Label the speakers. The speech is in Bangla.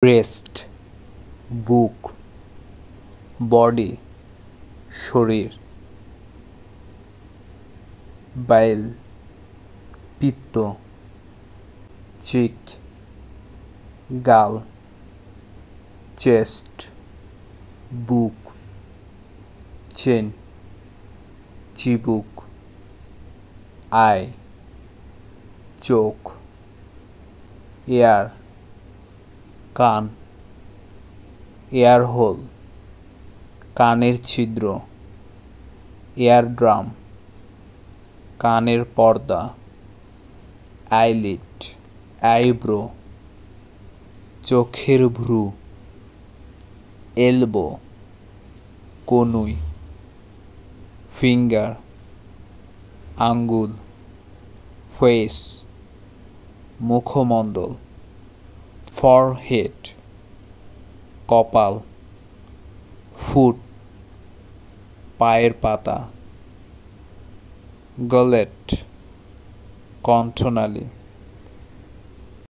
Speaker 1: ব্রেস্ট বুক, বডি শরীর, বাইল পিত্ত, চিক গাল, চেস্ট বুক, চেন চিবুক, আই চোখ, এয়ার কান, এয়ার হোল কানের ছিদ্র, এয়ার ড্রাম কানের পর্দা, আইলিড আইব্রো চোখের ভ্রু, এলবো কনুই, ফিঙ্গার আঙ্গুল, ফেস মুখমণ্ডল, ফরহেড কপাল, ফুট পায়ের পাতা, গলেট কণ্ঠনালী।